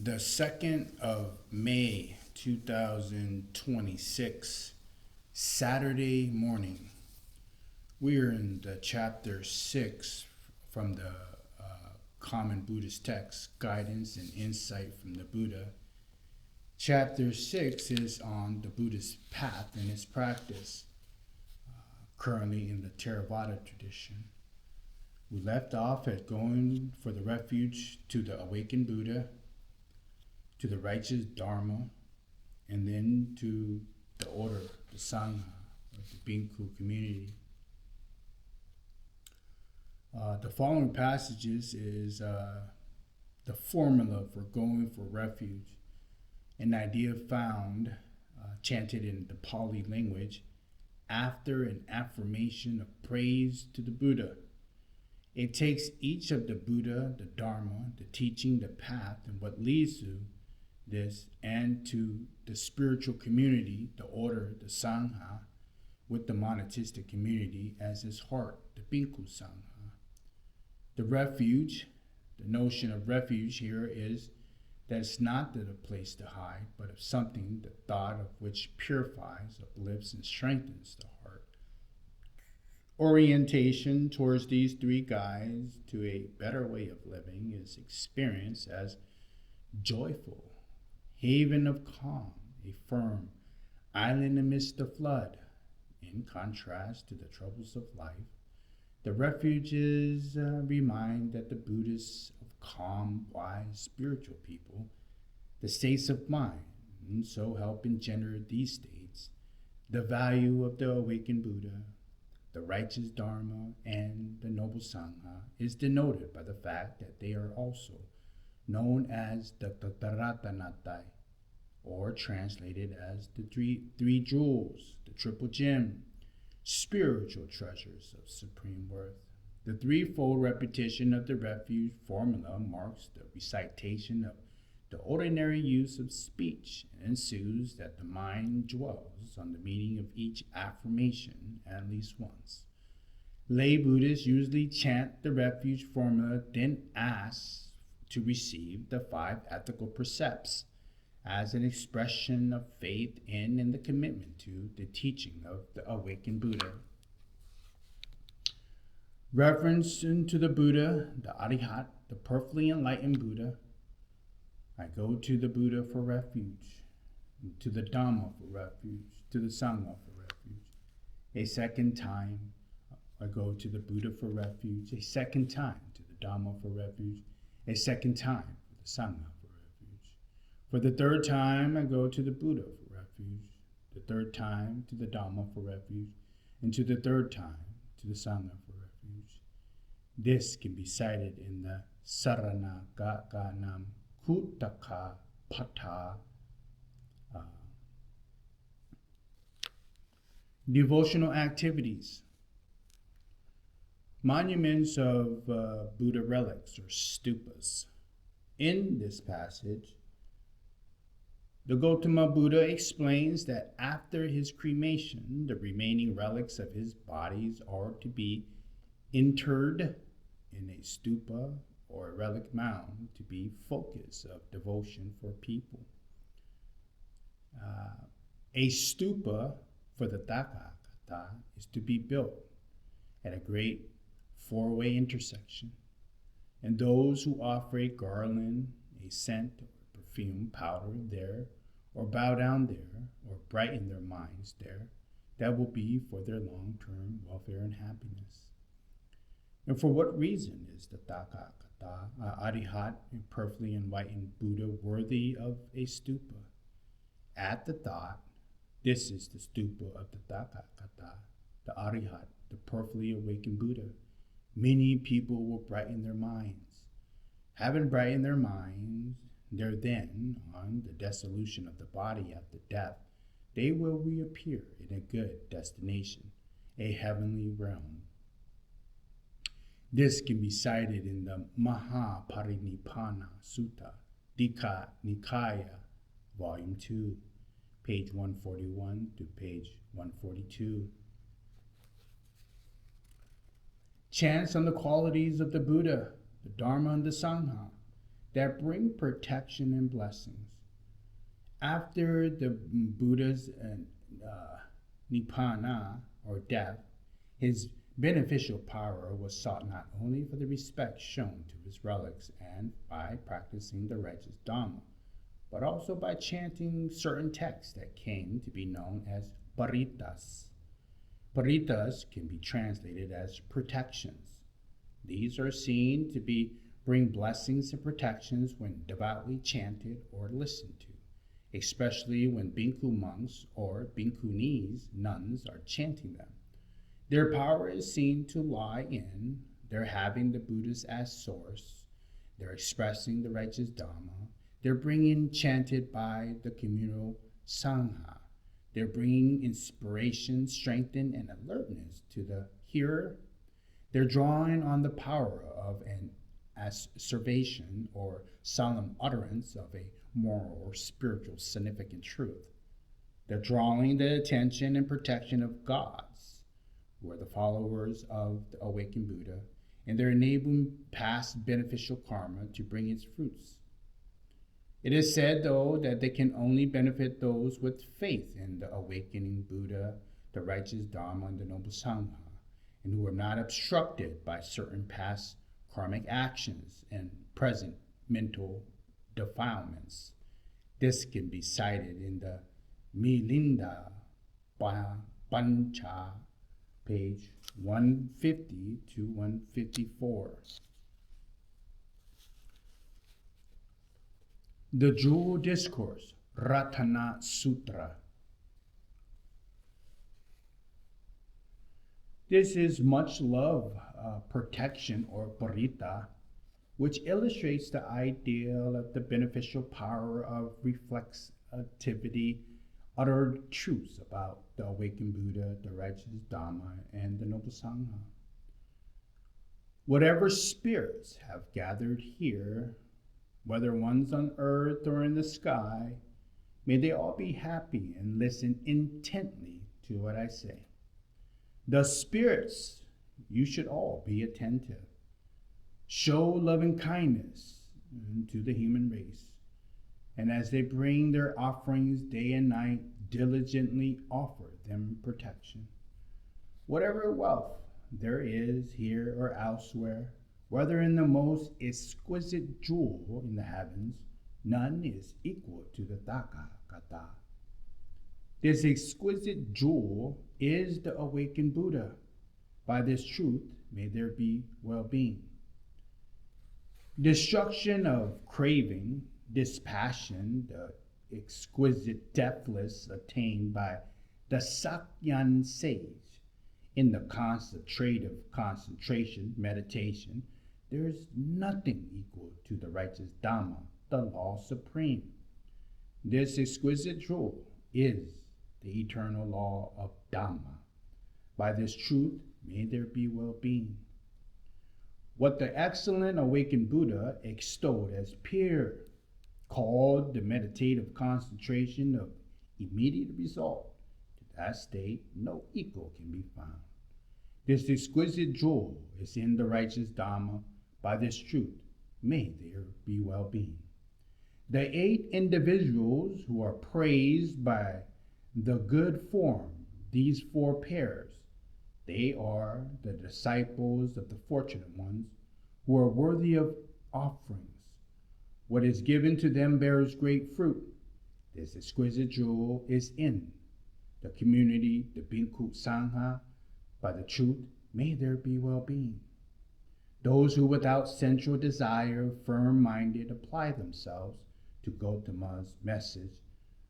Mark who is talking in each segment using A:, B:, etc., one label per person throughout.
A: The 2nd of May 2026, Saturday morning. We are in the chapter 6 from the Common Buddhist Text, Guidance and Insight from the Buddha. Chapter 6 is on the Buddhist path and its practice, currently in the Theravada tradition. We left off at going for the refuge to the awakened Buddha, to the righteous Dharma, and then to the order, the Sangha, or the Bhikkhu community. The following passages is the formula for going for refuge, an idea found, chanted in the Pali language, after an affirmation of praise to the Buddha. It takes each of the Buddha, the Dharma, the teaching, the path, and what leads to this, and to the spiritual community, the order, the Sangha, with the monatistic community as its heart, the Bhikkhu Sangha. The refuge, the notion of refuge here is that it's not that a place to hide, but of something, the thought of which purifies, uplifts, and strengthens the heart. Orientation towards these three guides to a better way of living is experienced as joyful, haven of calm, a firm island amidst the flood. In contrast to the troubles of life, the refuges remind that the Buddhists of calm, wise, spiritual people, the states of mind, and so help engender these states. The value of the awakened Buddha, the righteous Dharma, and the noble Sangha is denoted by the fact that they are also known as the Tatharatanattai, or translated as the three jewels, the triple gem, spiritual treasures of supreme worth. The threefold repetition of the refuge formula marks the recitation of the ordinary use of speech and ensues that the mind dwells on the meaning of each affirmation at least once. Lay Buddhists usually chant the refuge formula, then ask to receive the 5 ethical precepts as an expression of faith in and the commitment to the teaching of the awakened Buddha. Reverence to the Buddha, the Arihat, the perfectly enlightened Buddha. I go to the Buddha for refuge, to the Dhamma for refuge, to the Sangha for refuge. A second time, I go to the Buddha for refuge. A second time, to the Dhamma for refuge. A second time, for the Sangha for refuge. For the third time, I go to the Buddha for refuge. The third time, to the Dhamma for refuge. And to the third time, to the Sangha for refuge. This can be cited in the Sarana Gaganam Kutaka Pata devotional activities. Monuments of Buddha relics or stupas. In this passage, the Gautama Buddha explains that after his cremation, the remaining relics of his bodies are to be interred in a stupa or a relic mound to be focus of devotion for people. A stupa for the Tathagata is to be built at a great 4-way intersection, and those who offer a garland, a scent, or perfume powder there, or bow down there, or brighten their minds there, that will be for their long-term welfare and happiness. And for what reason is the Tathagata, Arihat, and perfectly enlightened Buddha worthy of a stupa? At the thought, this is the stupa of the Tathagata, the Arihat, the perfectly awakened Buddha. Many people will brighten their minds. Having brightened their minds, there then, on the dissolution of the body after death, they will reappear in a good destination, a heavenly realm. This can be cited in the Mahaparinibbana Sutta, Dika Nikaya, Volume 2, page 141 to page 142. Chants on the qualities of the Buddha, the Dharma, and the Sangha. that bring protection and blessings. After the Buddha's Nibbana, or death, his beneficial power was sought not only for the respect shown to his relics and by practicing the righteous Dhamma, but also by chanting certain texts that came to be known as paritas. Paritas can be translated as protections. These are seen to bring blessings and protections when devoutly chanted or listened to, especially when bhikkhu monks or bhikkhunis, nuns, are chanting them. Their power is seen to lie in their having the Buddhas as source, their expressing the righteous Dhamma, their bringing chanted by the communal Sangha, their bringing inspiration, strength, and alertness to the hearer. They're drawing on the power of an asseveration or solemn utterance of a moral or spiritual significant truth. They're drawing the attention and protection of gods, who are the followers of the awakened Buddha, and they're enabling past beneficial karma to bring its fruits. It is said, though, that they can only benefit those with faith in the awakening Buddha, the righteous Dhamma, and the noble Sangha, and who are not obstructed by certain past karmic actions and present mental defilements. This can be cited in the Milinda Pancha, page 150 to 154. The Jewel Discourse, Ratana Sutra. This is much love protection, or parita, which illustrates the ideal of the beneficial power of reflexivity, uttered truths about the awakened Buddha, the righteous Dhamma, and the noble Sangha. Whatever spirits have gathered here, whether ones on earth or in the sky, may they all be happy and listen intently to what I say. The spirits, you should all be attentive. Show loving kindness to the human race, and as they bring their offerings day and night, diligently offer them protection. Whatever wealth there is here or elsewhere, whether in the most exquisite jewel in the heavens, none is equal to the Tathagata. This exquisite jewel is the awakened Buddha. By this truth, may there be well-being. Destruction of craving, dispassion, the exquisite depthless attained by the Sakyan sage. In the concentrative concentration, meditation, there is nothing equal to the righteous Dhamma, the law supreme. This exquisite jewel is the eternal law of Dhamma. By this truth, may there be well-being. What the excellent awakened Buddha extolled as pure, called the meditative concentration of immediate result, to that state no equal can be found. This exquisite jewel is in the righteous Dhamma. By this truth, may there be well-being. The 8 individuals who are praised by the good form, these 4 pairs, they are the disciples of the fortunate ones who are worthy of offerings. What is given to them bears great fruit. This exquisite jewel is in the community, the Bhikkhu Sangha. By the truth, may there be well-being. Those who without sensual desire, firm-minded, apply themselves to Gautama's message,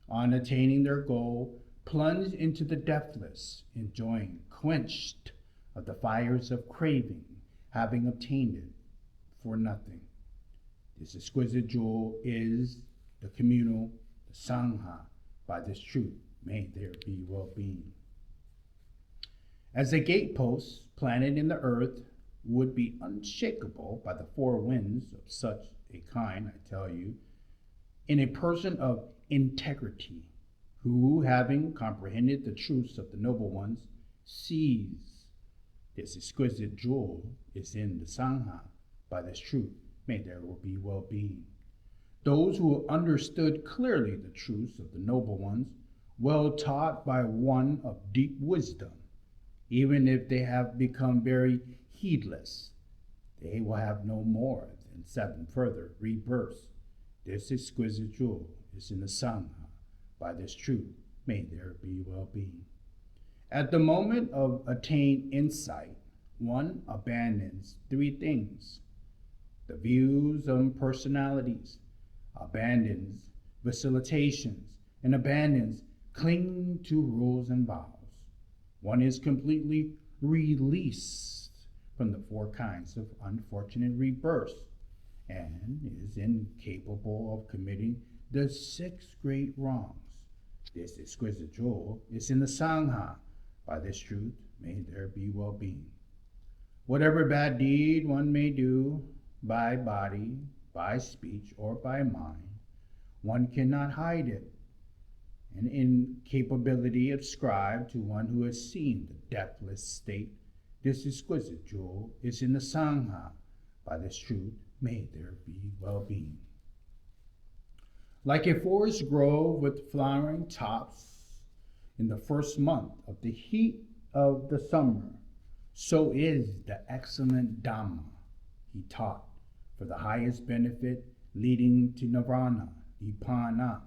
A: on attaining their goal, plunge into the depthless, enjoying quenched of the fires of craving, having obtained it for nothing. This exquisite jewel is the communal, the Sangha. By this truth, may there be well-being. As the gateposts planted in the earth would be unshakable by the 4 winds of such a kind, I tell you, in a person of integrity, who, having comprehended the truths of the noble ones, sees this exquisite jewel is in the Sangha. By this truth, may there be well-being. Those who understood clearly the truths of the noble ones, well taught by one of deep wisdom, even if they have become very heedless, they will have no more than 7 further rebirths. This exquisite jewel is in the Sangha. By this truth, may there be well-being. At the moment of attained insight, one abandons 3 things: the views of personalities, abandons vacillations, and abandons clinging to rules and vows. One is completely released from the 4 kinds of unfortunate rebirths and is incapable of committing the 6 great wrongs. This exquisite jewel is in the Sangha. By this truth, may there be well-being. Whatever bad deed one may do, by body, by speech, or by mind, one cannot hide it. An incapability ascribed to one who has seen the deathless state. This exquisite jewel is in the Sangha. By this truth, may there be well-being. Like a forest grove with flowering tops in the first month of the heat of the summer, so is the excellent Dhamma he taught for the highest benefit, leading to nirvana, nibbana.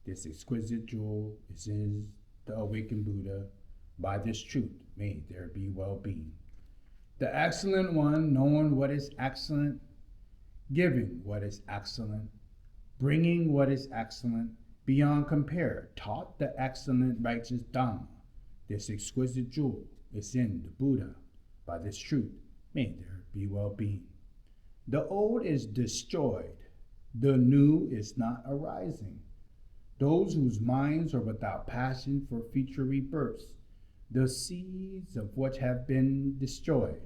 A: This exquisite jewel is the awakened Buddha. By this truth, may there be well-being. The excellent one, knowing what is excellent, giving what is excellent, bringing what is excellent, beyond compare, taught the excellent righteous Dhamma. This exquisite jewel is in the Buddha. By this truth, may there be well-being. The old is destroyed. The new is not arising. Those whose minds are without passion for future rebirths, the seeds of which have been destroyed,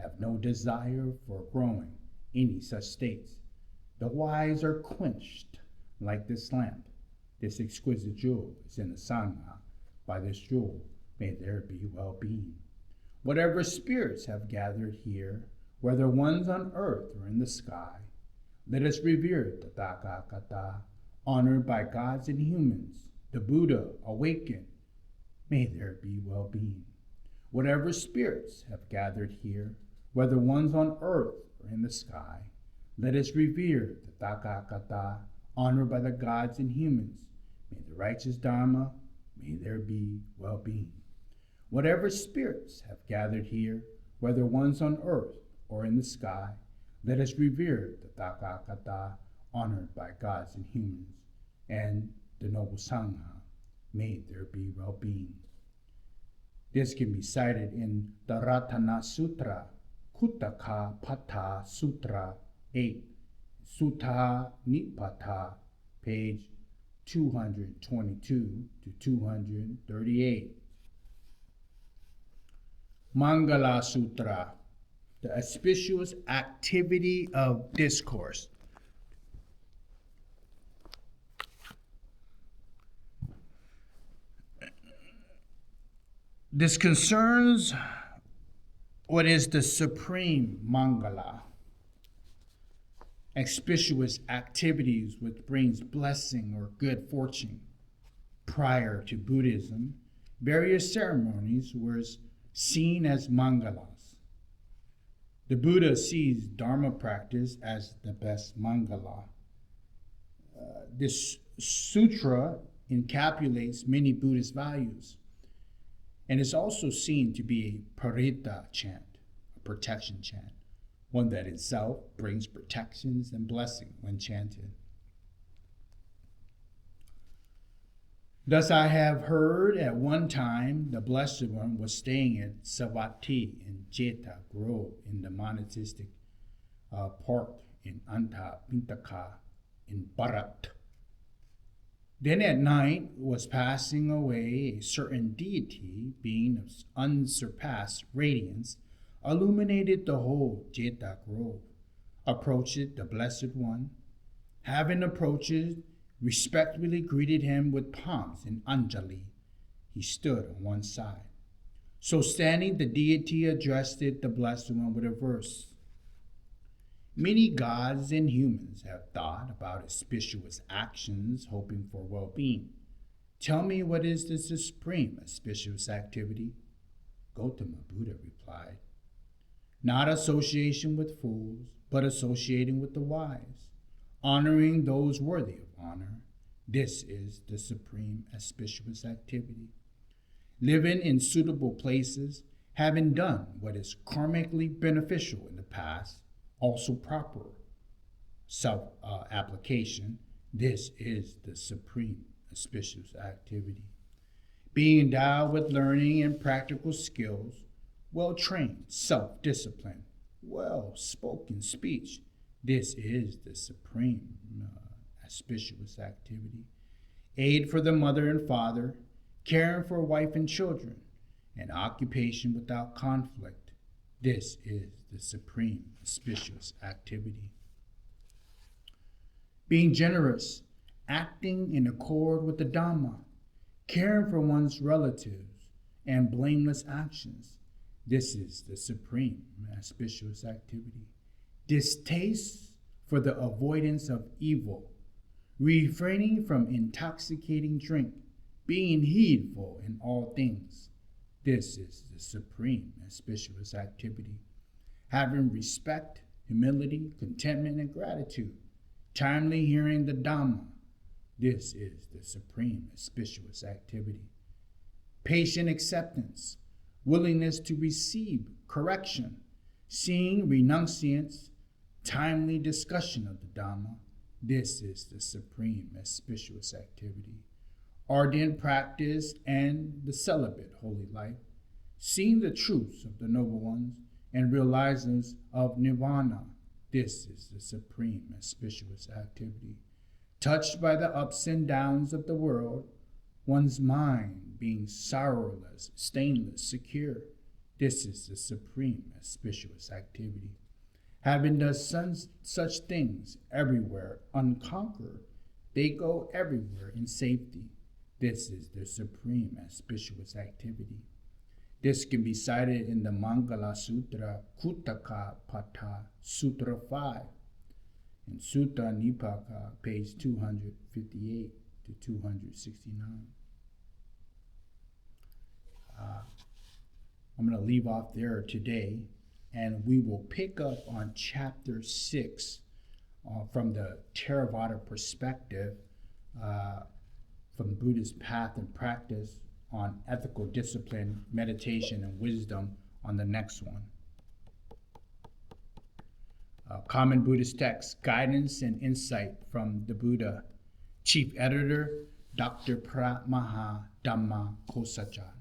A: have no desire for growing any such states. The wise are quenched like this lamp. This exquisite jewel is in the Sangha. By this jewel, may there be well-being. Whatever spirits have gathered here, whether ones on earth or in the sky, let us revere the Tathagata, honored by gods and humans, the Buddha awakened. May there be well-being. Whatever spirits have gathered here, whether ones on earth or in the sky, let us revere the Tathagata, honored by the gods and humans. May the righteous Dhamma, may there be well-being. Whatever spirits have gathered here, whether ones on earth or in the sky, let us revere the Tathagata, honored by gods and humans, and the noble Sangha. May there be well-being. This can be cited in the Ratana Sutra, Kutaka Pata Sutra 8, Sutta Nipata, page 222 to 238. Mangala Sutra, the auspicious activity of discourse. This concerns what is the supreme Mangala, auspicious activities which brings blessing or good fortune. Prior to Buddhism, various ceremonies were seen as Mangalas. The Buddha sees Dharma practice as the best Mangala. This sutra encapsulates many Buddhist values and is also seen to be a parita chant, a protection chant, one that itself brings protections and blessing when chanted. Thus I have heard at one time the Blessed One was staying at Savatthi in Jeta Grove in the monastic park in Anta Pintaka in Bharat. Then at night was passing away a certain deity, being of unsurpassed radiance, illuminated the whole Jeta Grove, approached the Blessed One. Having approached, respectfully greeted him with palms and anjali. He stood on one side. So standing, the deity addressed the Blessed One with a verse. Many gods and humans have thought about auspicious actions hoping for well-being. Tell me, what is the supreme auspicious activity? Gautama Buddha replied, not association with fools, but associating with the wise, honoring those worthy of honor. This is the supreme auspicious activity. Living in suitable places, having done what is karmically beneficial in the past, also proper self-application. This is the supreme auspicious activity. Being endowed with learning and practical skills, well-trained self-discipline, well-spoken speech. This is the supreme auspicious activity. Aid for the mother and father, caring for wife and children, and occupation without conflict. This is the supreme auspicious activity. Being generous, acting in accord with the Dhamma, caring for one's relatives, and blameless actions. This is the supreme auspicious activity. Distaste for the avoidance of evil, refraining from intoxicating drink, being heedful in all things. This is the supreme auspicious activity. Having respect, humility, contentment, and gratitude, timely hearing the Dhamma. This is the supreme auspicious activity. Patient acceptance, willingness to receive correction, seeing renunciants, timely discussion of the Dhamma. This is the supreme auspicious activity. Ardent practice and the celibate holy life, seeing the truths of the noble ones and realizers of nirvana. This is the supreme auspicious activity. Touched by the ups and downs of the world, one's mind being sorrowless, stainless, secure. This is the supreme auspicious activity. Having done such things everywhere unconquered, they go everywhere in safety. This is the supreme auspicious activity. This can be cited in the Mangala Sutra, Kuttaka Pata, Sutra 5, and Sutta Nipaka, page 258 to 269. I'm going to leave off there today, and we will pick up on chapter 6 from the Theravada perspective, from Buddha's path and practice on ethical discipline, meditation, and wisdom on the next one. Common Buddhist text, Guidance and Insight from the Buddha. Chief Editor, Dr. Pratmaha Dhamma Kosacha.